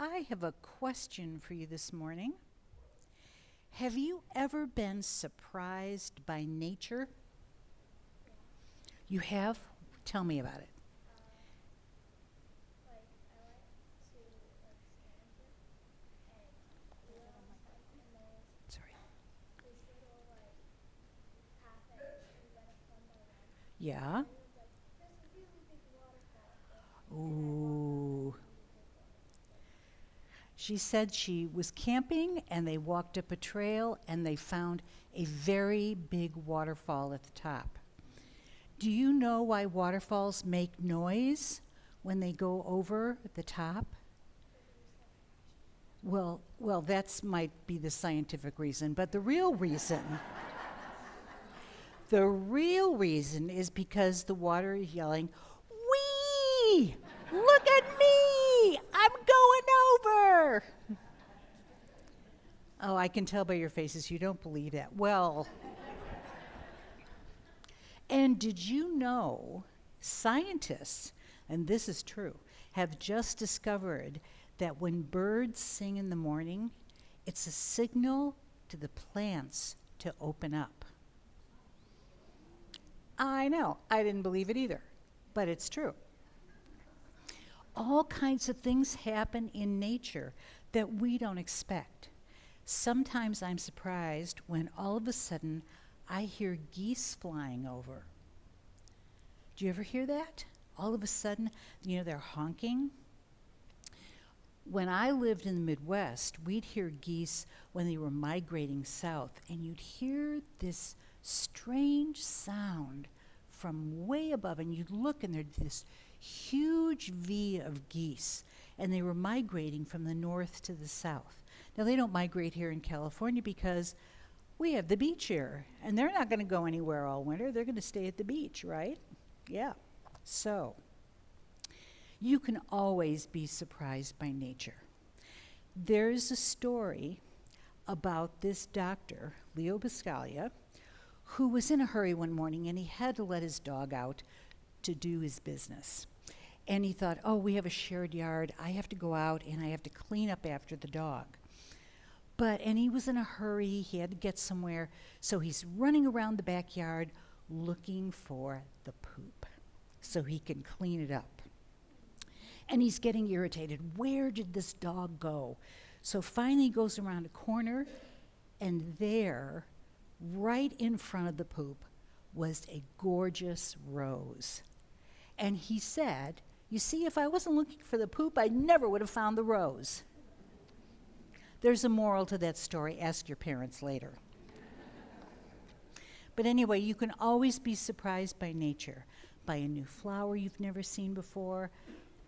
I have a question for you this morning. Have you ever been surprised by nature? You have? Tell me about it. Sorry. Yeah? Ooh. She said she was camping and they walked up a trail and they found a very big waterfall at the top. Do you know why waterfalls make noise when they go over the top? Well, that's might be the scientific reason, but the real reason is because the water is yelling, "Wee! Look at me! I'm going over!" Oh, I can tell by your faces you don't believe that. Well, and did you know scientists, and this is true, have just discovered that when birds sing in the morning, it's a signal to the plants to open up. I know, I didn't believe it either, but it's true. All kinds of things happen in nature that we don't expect. Sometimes I'm surprised when all of a sudden I hear geese flying over. Do you ever hear that? All of a sudden, they're honking. When I lived in the Midwest, we'd hear geese when they were migrating south, and you'd hear this strange sound from way above, and you'd look and there'd this huge V of geese, and they were migrating from the north to the south. Now, they don't migrate here in California because we have the beach here, and they're not going to go anywhere all winter. They're going to stay at the beach, right? Yeah. So, you can always be surprised by nature. There's a story about this doctor, Leo Biscaglia, who was in a hurry one morning, and he had to let his dog out to do his business. And he thought, we have a shared yard. I have to go out, and I have to clean up after the dog. And he was in a hurry. He had to get somewhere. So he's running around the backyard looking for the poop so he can clean it up. And he's getting irritated. Where did this dog go? So finally he goes around a corner, and there, right in front of the poop, was a gorgeous rose. And he said, "You see, if I wasn't looking for the poop, I never would have found the rose." There's a moral to that story. Ask your parents later. But anyway, you can always be surprised by nature, by a new flower you've never seen before.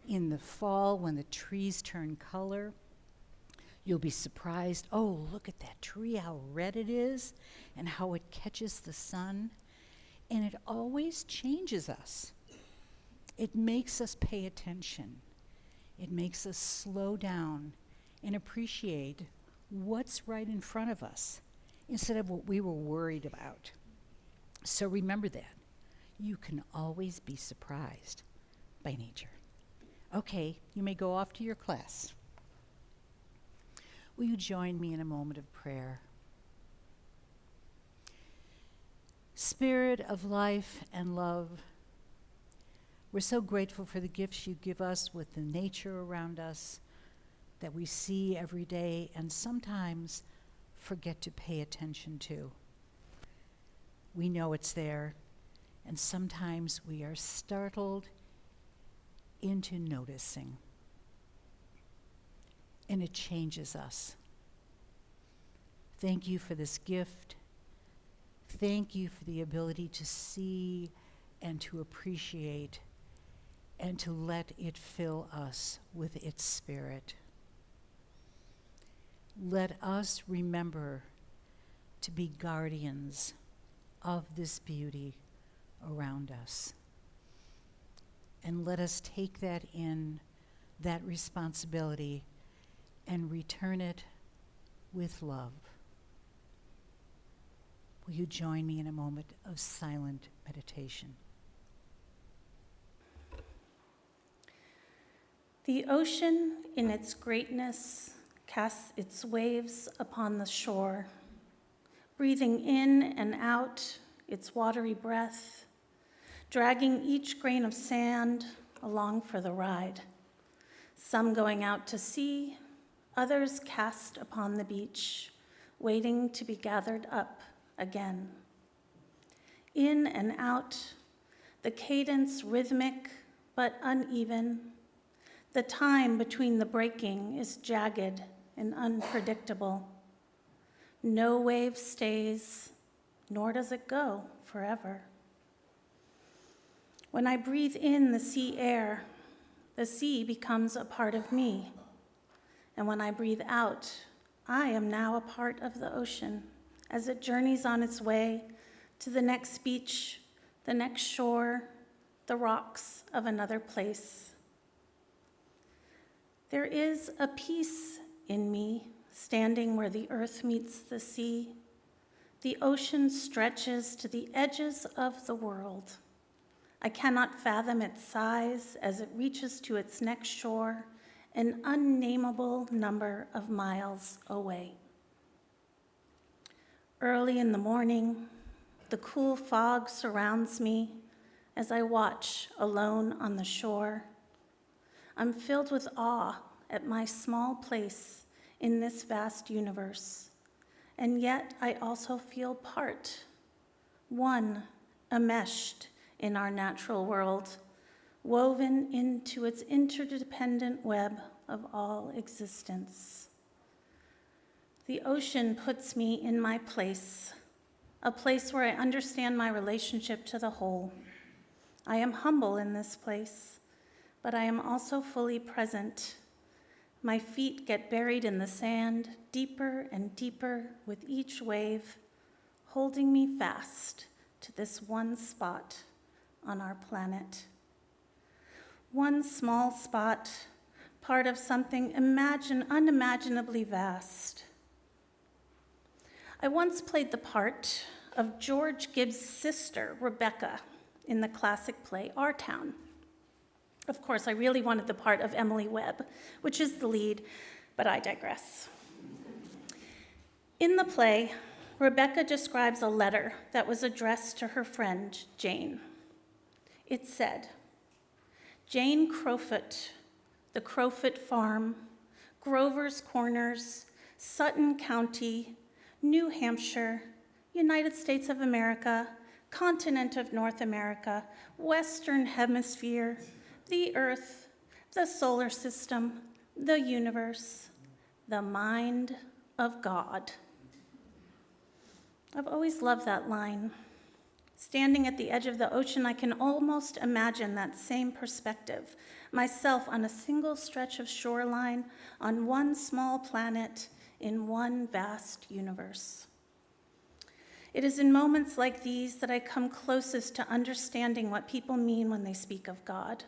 In the fall, when the trees turn color, you'll be surprised. Oh, look at that tree, how red it is, and how it catches the sun. And it always changes us. It makes us pay attention. It makes us slow down and appreciate what's right in front of us instead of what we were worried about. So remember that. You can always be surprised by nature. Okay, you may go off to your class. Will you join me in a moment of prayer? Spirit of life and love, we're so grateful for the gifts you give us with the nature around us that we see every day and sometimes forget to pay attention to. We know it's there, and sometimes we are startled into noticing, and it changes us. Thank you for this gift. Thank you for the ability to see and to appreciate and to let it fill us with its spirit. Let us remember to be guardians of this beauty around us. And let us take that responsibility, and return it with love. Will you join me in a moment of silent meditation? The ocean, in its greatness, casts its waves upon the shore, breathing in and out its watery breath, dragging each grain of sand along for the ride. Some going out to sea, others cast upon the beach, waiting to be gathered up again. In and out, the cadence rhythmic but uneven. The time between the breaking is jagged and unpredictable. No wave stays, nor does it go forever. When I breathe in the sea air, the sea becomes a part of me. And when I breathe out, I am now a part of the ocean as it journeys on its way to the next beach, the next shore, the rocks of another place. There is a peace in me, standing where the earth meets the sea. The ocean stretches to the edges of the world. I cannot fathom its size as it reaches to its next shore, an unnameable number of miles away. Early in the morning, the cool fog surrounds me as I watch alone on the shore. I'm filled with awe at my small place in this vast universe, and yet I also feel part, one, enmeshed in our natural world, woven into its interdependent web of all existence. The ocean puts me in my place, a place where I understand my relationship to the whole. I am humble in this place, but I am also fully present. My feet get buried in the sand, deeper and deeper with each wave, holding me fast to this one spot on our planet. One small spot, part of something unimaginably vast. I once played the part of George Gibbs' sister, Rebecca, in the classic play Our Town. Of course, I really wanted the part of Emily Webb, which is the lead, but I digress. In the play, Rebecca describes a letter that was addressed to her friend, Jane. It said, Jane Crowfoot, the Crowfoot Farm, Grover's Corners, Sutton County, New Hampshire, United States of America, continent of North America, Western Hemisphere, the Earth, the solar system, the universe, the mind of God. I've always loved that line. Standing at the edge of the ocean, I can almost imagine that same perspective, myself on a single stretch of shoreline, on one small planet, in one vast universe. It is in moments like these that I come closest to understanding what people mean when they speak of God,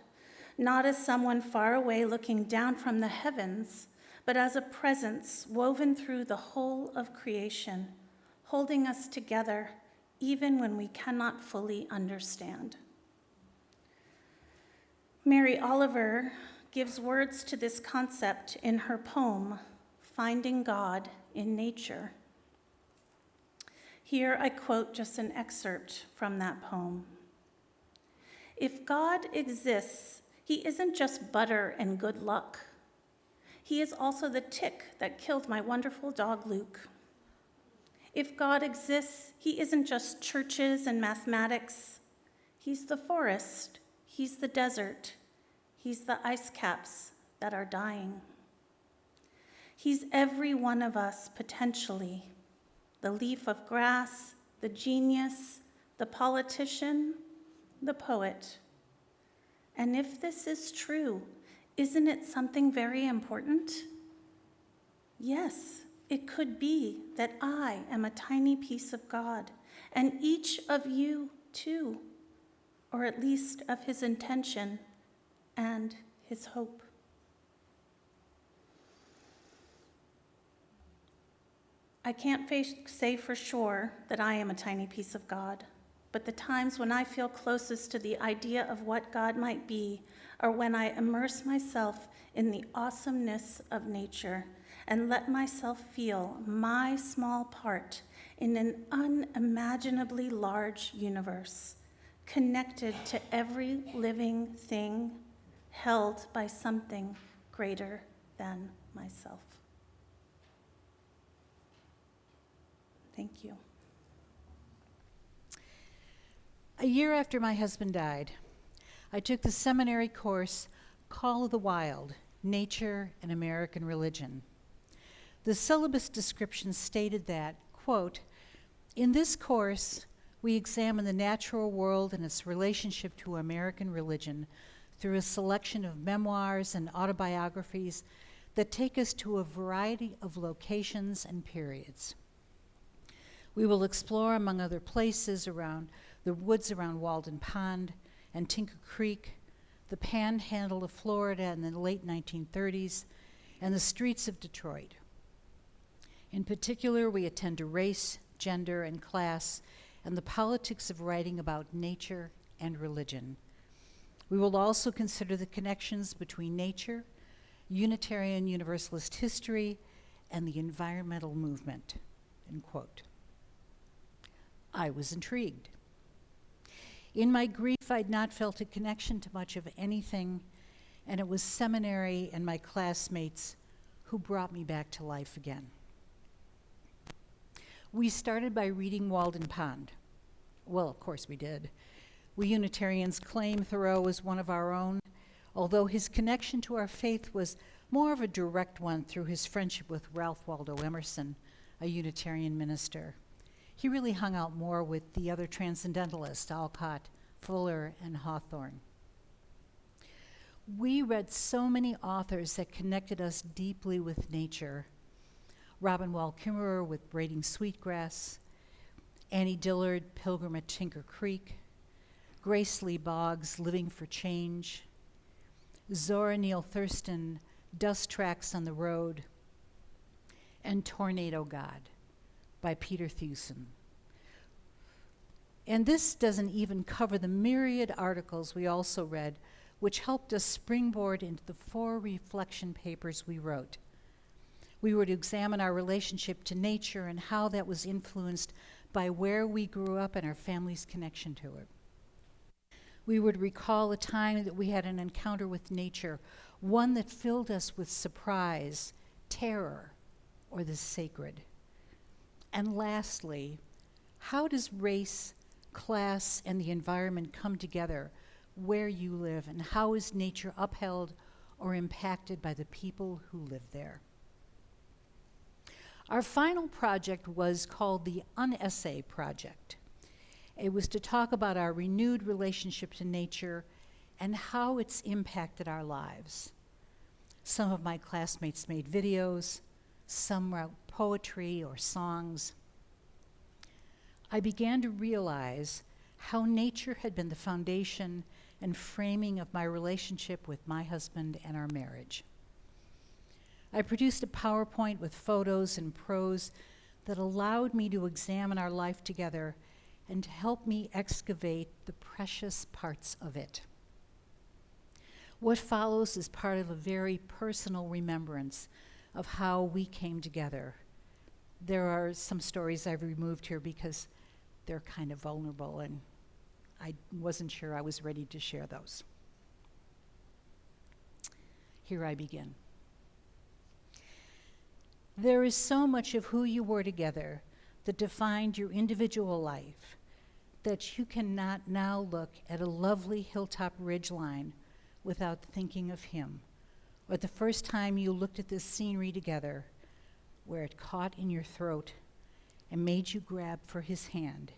not as someone far away looking down from the heavens, but as a presence woven through the whole of creation, holding us together even when we cannot fully understand. Mary Oliver gives words to this concept in her poem, Finding God in Nature. Here I quote just an excerpt from that poem. If God exists, he isn't just butter and good luck. He is also the tick that killed my wonderful dog Luke. If God exists, he isn't just churches and mathematics. He's the forest, he's the desert, he's the ice caps that are dying. He's every one of us potentially, the leaf of grass, the genius, the politician, the poet. And if this is true, isn't it something very important? Yes, it could be that I am a tiny piece of God, and each of you too, or at least of his intention and his hope. I can't say for sure that I am a tiny piece of God, but the times when I feel closest to the idea of what God might be are when I immerse myself in the awesomeness of nature and let myself feel my small part in an unimaginably large universe, connected to every living thing, held by something greater than myself. Thank you. A year after my husband died, I took the seminary course Call of the Wild, Nature and American Religion. The syllabus description stated that, quote, "In this course, we examine the natural world and its relationship to American religion through a selection of memoirs and autobiographies that take us to a variety of locations and periods. We will explore, among other places, around the woods around Walden Pond and Tinker Creek, the panhandle of Florida in the late 1930s, and the streets of Detroit. In particular, we attend to race, gender, and class, and the politics of writing about nature and religion. We will also consider the connections between nature, Unitarian Universalist history, and the environmental movement," end quote. I was intrigued. In my grief, I'd not felt a connection to much of anything, and it was seminary and my classmates who brought me back to life again. We started by reading Walden Pond. Well, of course we did. We Unitarians claim Thoreau as one of our own, although his connection to our faith was more of a direct one through his friendship with Ralph Waldo Emerson, a Unitarian minister. He really hung out more with the other transcendentalists, Alcott, Fuller, and Hawthorne. We read so many authors that connected us deeply with nature. Robin Wall Kimmerer with Braiding Sweetgrass, Annie Dillard, Pilgrim at Tinker Creek, Grace Lee Boggs, Living for Change, Zora Neale Thurston, Dust Tracks on the Road, and Tornado God by Peter Thewson. And this doesn't even cover the myriad articles we also read, which helped us springboard into the 4 reflection papers we wrote. We were to examine our relationship to nature and how that was influenced by where we grew up and our family's connection to it. We would recall a time that we had an encounter with nature, one that filled us with surprise, terror, or the sacred. And lastly, how does race, class, and the environment come together where you live, and how is nature upheld or impacted by the people who live there? Our final project was called the Unessay Project. It was to talk about our renewed relationship to nature and how it's impacted our lives. Some of my classmates made videos, some wrote poetry or songs. I began to realize how nature had been the foundation and framing of my relationship with my husband and our marriage. I produced a PowerPoint with photos and prose that allowed me to examine our life together and to help me excavate the precious parts of it. What follows is part of a very personal remembrance of how we came together. There are some stories I've removed here because they're kind of vulnerable, and I wasn't sure I was ready to share those. Here I begin. There is so much of who you were together that defined your individual life that you cannot now look at a lovely hilltop ridgeline without thinking of him, or the first time you looked at this scenery together where it caught in your throat and made you grab for his hand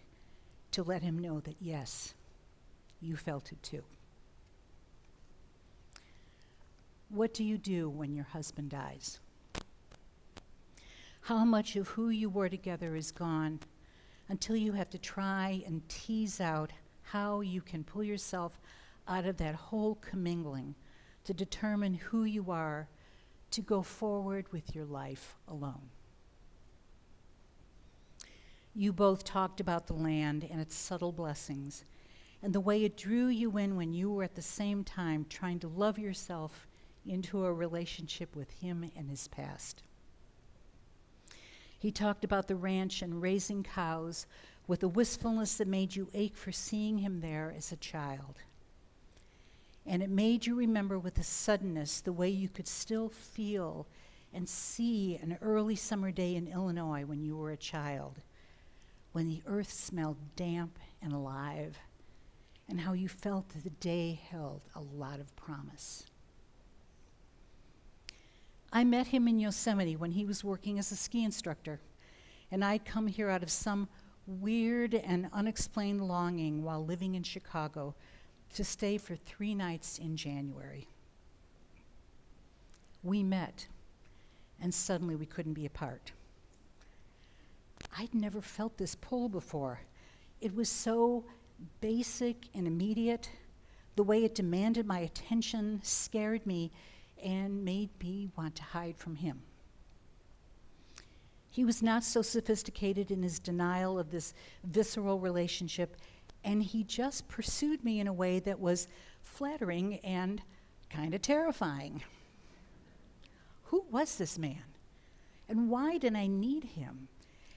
to let him know that, yes, you felt it too. What do you do when your husband dies? How much of who you were together is gone until you have to try and tease out how you can pull yourself out of that whole commingling to determine who you are to go forward with your life alone. You both talked about the land and its subtle blessings, and the way it drew you in when you were at the same time trying to love yourself into a relationship with him and his past. He talked about the ranch and raising cows with a wistfulness that made you ache for seeing him there as a child. And it made you remember with a suddenness the way you could still feel and see an early summer day in Illinois when you were a child, when the earth smelled damp and alive, and how you felt that the day held a lot of promise. I met him in Yosemite when he was working as a ski instructor, and I'd come here out of some weird and unexplained longing while living in Chicago to stay for 3 nights in January. We met, and suddenly we couldn't be apart. I'd never felt this pull before. It was so basic and immediate. The way it demanded my attention scared me and made me want to hide from him. He was not so sophisticated in his denial of this visceral relationship, and he just pursued me in a way that was flattering and kind of terrifying. Who was this man? And why did I need him?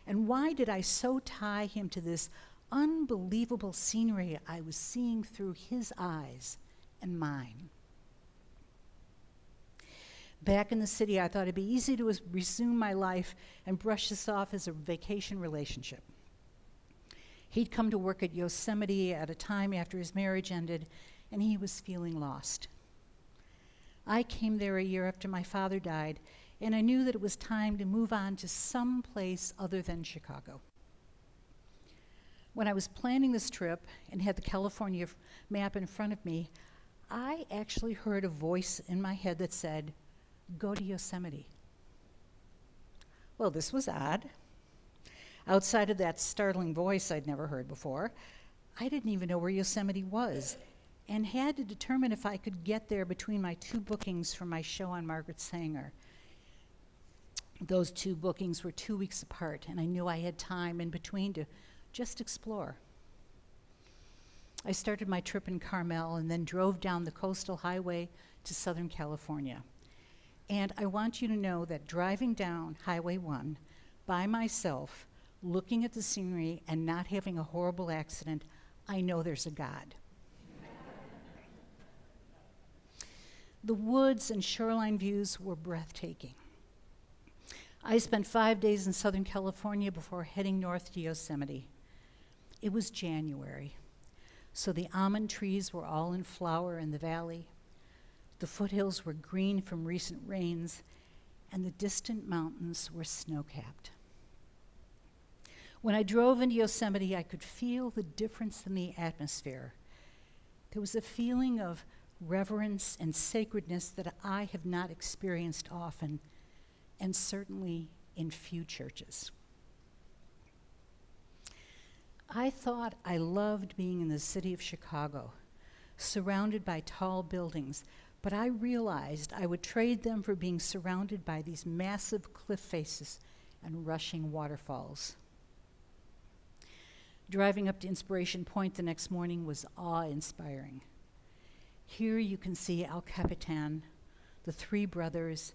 And why did I so tie him to this unbelievable scenery I was seeing through his eyes and mine? Back in the city, I thought it'd be easy to resume my life and brush this off as a vacation relationship. He'd come to work at Yosemite at a time after his marriage ended, and he was feeling lost. I came there a year after my father died, and I knew that it was time to move on to some place other than Chicago. When I was planning this trip and had the California map in front of me, I actually heard a voice in my head that said, "Go to Yosemite." Well, this was odd. Outside of that startling voice I'd never heard before, I didn't even know where Yosemite was, and had to determine if I could get there between my 2 bookings for my show on Margaret Sanger. Those 2 bookings were 2 weeks apart, and I knew I had time in between to just explore. I started my trip in Carmel and then drove down the coastal highway to Southern California. And I want you to know that driving down Highway 1 by myself, looking at the scenery and not having a horrible accident, I know there's a God. The woods and shoreline views were breathtaking. I spent 5 days in Southern California before heading north to Yosemite. It was January, so the almond trees were all in flower in the valley. The foothills were green from recent rains, and the distant mountains were snow-capped. When I drove into Yosemite, I could feel the difference in the atmosphere. There was a feeling of reverence and sacredness that I have not experienced often, and certainly in few churches. I thought I loved being in the city of Chicago, surrounded by tall buildings, but I realized I would trade them for being surrounded by these massive cliff faces and rushing waterfalls. Driving up to Inspiration Point the next morning was awe-inspiring. Here you can see El Capitan, the Three Brothers,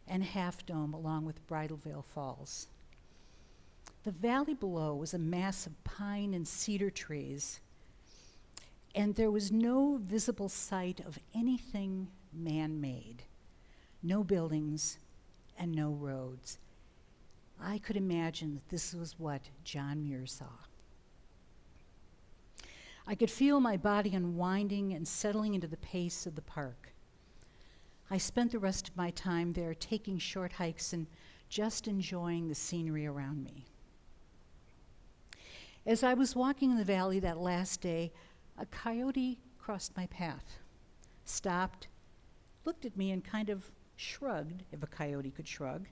and Half Dome, along with Bridal Veil Falls. The valley below was a mass of pine and cedar trees, and there was no visible sight of anything man-made. No buildings and no roads. I could imagine that this was what John Muir saw. I could feel my body unwinding and settling into the pace of the park. I spent the rest of my time there taking short hikes and just enjoying the scenery around me. As I was walking in the valley that last day, a coyote crossed my path, stopped, looked at me and kind of shrugged, if a coyote could shrug,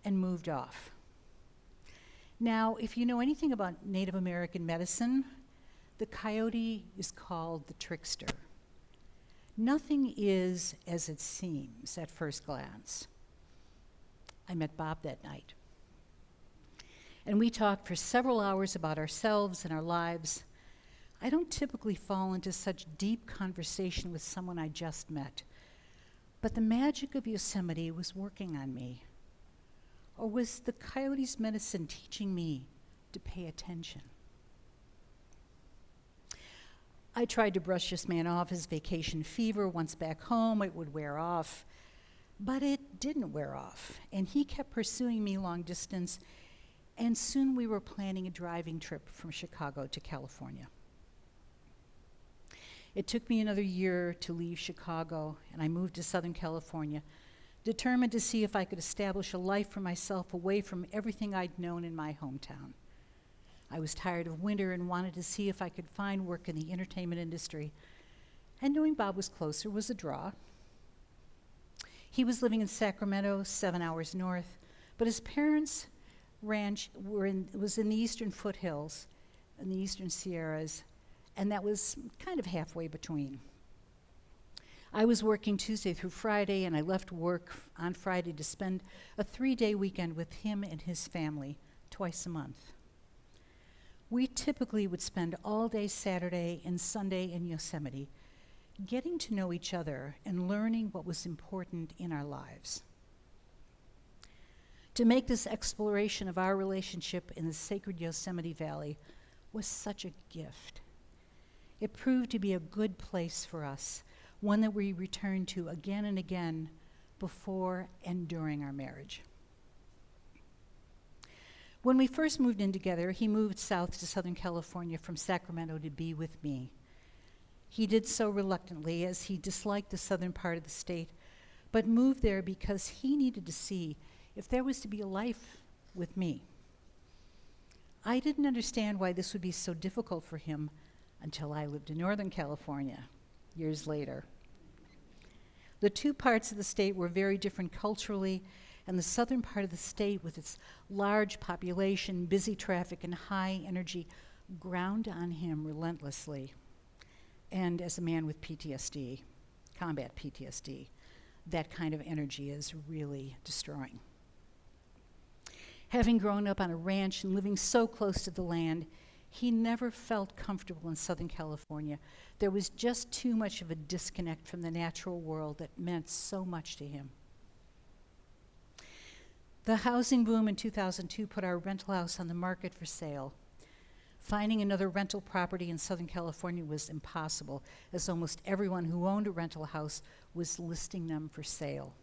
and moved off. Now, if you know anything about Native American medicine, the coyote is called the trickster. Nothing is as it seems at first glance. I met Bob that night. and we talked for several hours about ourselves and our lives. I don't typically fall into such deep conversation with someone I just met, but the magic of Yosemite was working on me. Or was the coyote's medicine teaching me to pay attention? I tried to brush this man off his vacation fever. Once back home, it would wear off. But it didn't wear off, and he kept pursuing me long distance, and soon we were planning a driving trip from Chicago to California. It took me another year to leave Chicago, and I moved to Southern California, determined to see if I could establish a life for myself away from everything I'd known in my hometown. I was tired of winter and wanted to see if I could find work in the entertainment industry, and knowing Bob was closer was a draw. He was living in Sacramento, 7 hours north, but his parents' ranch was in the eastern foothills, in the eastern Sierras, and that was kind of halfway between. I was working Tuesday through Friday, and I left work on Friday to spend a 3-day weekend with him and his family twice a month. We typically would spend all day Saturday and Sunday in Yosemite, getting to know each other and learning what was important in our lives. To make this exploration of our relationship in the sacred Yosemite Valley was such a gift. It proved to be a good place for us, one that we returned to again and again before and during our marriage. When we first moved in together, he moved south to Southern California from Sacramento to be with me. He did so reluctantly, as he disliked the southern part of the state, but moved there because he needed to see if there was to be a life with me. I didn't understand why this would be so difficult for him until I lived in Northern California, years later. The two parts of the state were very different culturally, and the southern part of the state, with its large population, busy traffic, and high energy, ground on him relentlessly. And as a man with PTSD, combat PTSD, that kind of energy is really destroying. Having grown up on a ranch and living so close to the land, he never felt comfortable in Southern California. There was just too much of a disconnect from the natural world that meant so much to him. The housing boom in 2002 put our rental house on the market for sale. Finding another rental property in Southern California was impossible, as almost everyone who owned a rental house was listing them for sale.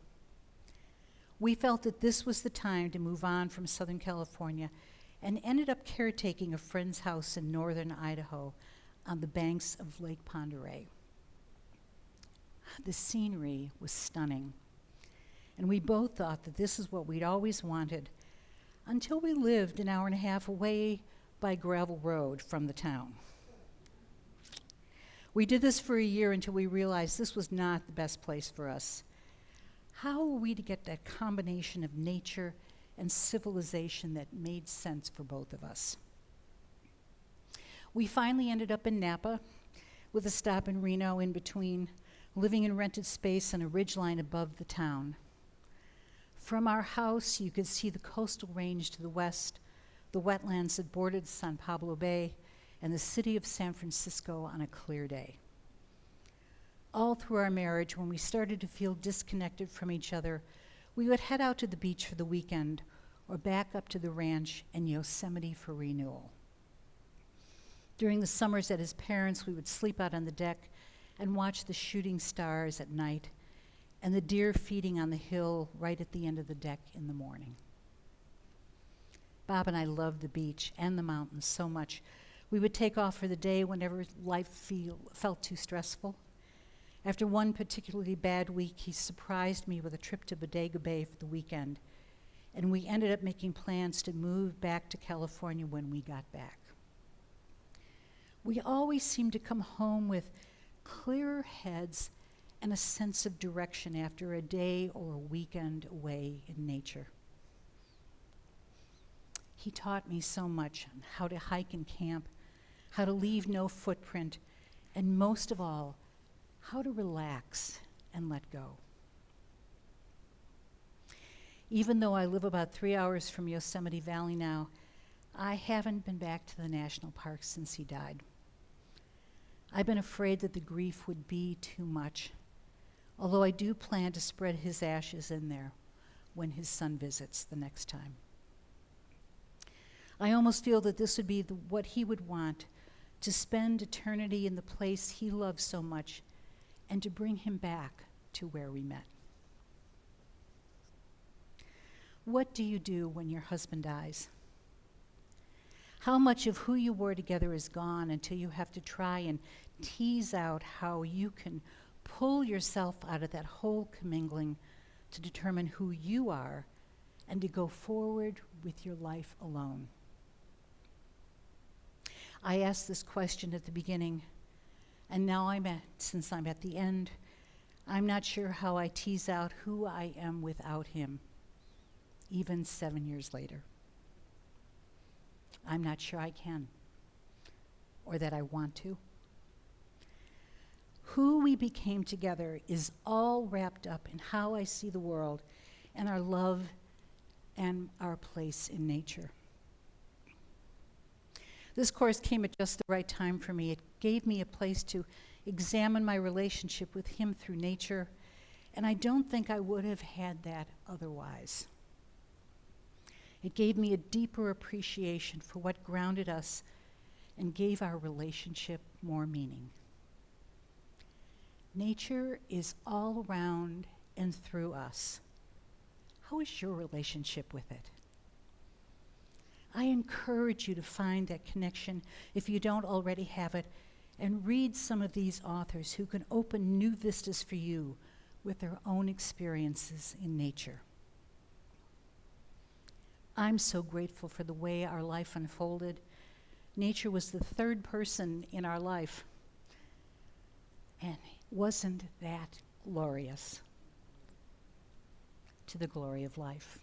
We felt that this was the time to move on from Southern California and ended up caretaking a friend's house in northern Idaho on the banks of Lake Pend Oreille. The scenery was stunning, and we both thought that this is what we'd always wanted until we lived an hour and a half away by gravel road from the town. We did this for a year until we realized this was not the best place for us. How were we to get that combination of nature and civilization that made sense for both of us? We finally ended up in Napa, with a stop in Reno in between, living in rented space on a ridgeline above the town. From our house, you could see the coastal range to the west, the wetlands that bordered San Pablo Bay, and the city of San Francisco on a clear day. All through our marriage, when we started to feel disconnected from each other, we would head out to the beach for the weekend or back up to the ranch in Yosemite for renewal. During the summers at his parents', we would sleep out on the deck and watch the shooting stars at night and the deer feeding on the hill right at the end of the deck in the morning. Bob and I loved the beach and the mountains so much. We would take off for the day whenever life felt too stressful. After one particularly bad week, he surprised me with a trip to Bodega Bay for the weekend, and we ended up making plans to move back to California when we got back. We always seemed to come home with clearer heads and a sense of direction after a day or a weekend away in nature. He taught me so much on how to hike and camp, how to leave no footprint, and most of all, how to relax and let go. Even though I live about 3 hours from Yosemite Valley now, I haven't been back to the national park since he died. I've been afraid that the grief would be too much, although I do plan to spread his ashes in there when his son visits the next time. I almost feel that this would be what he would want, to spend eternity in the place he loves so much and to bring him back to where we met. What do you do when your husband dies? How much of who you were together is gone until you have to try and tease out how you can pull yourself out of that whole commingling to determine who you are and to go forward with your life alone? I asked this question at the beginning, and now since I'm at the end, I'm not sure how I tease out who I am without him, even 7 years later. I'm not sure I can, or that I want to. Who we became together is all wrapped up in how I see the world and our love and our place in nature. This course came at just the right time for me. It gave me a place to examine my relationship with him through nature, and I don't think I would have had that otherwise. It gave me a deeper appreciation for what grounded us and gave our relationship more meaning. Nature is all around and through us. How is your relationship with it? I encourage you to find that connection if you don't already have it, and read some of these authors who can open new vistas for you with their own experiences in nature. I'm so grateful for the way our life unfolded. Nature was the third person in our life. And wasn't that glorious? To the glory of life.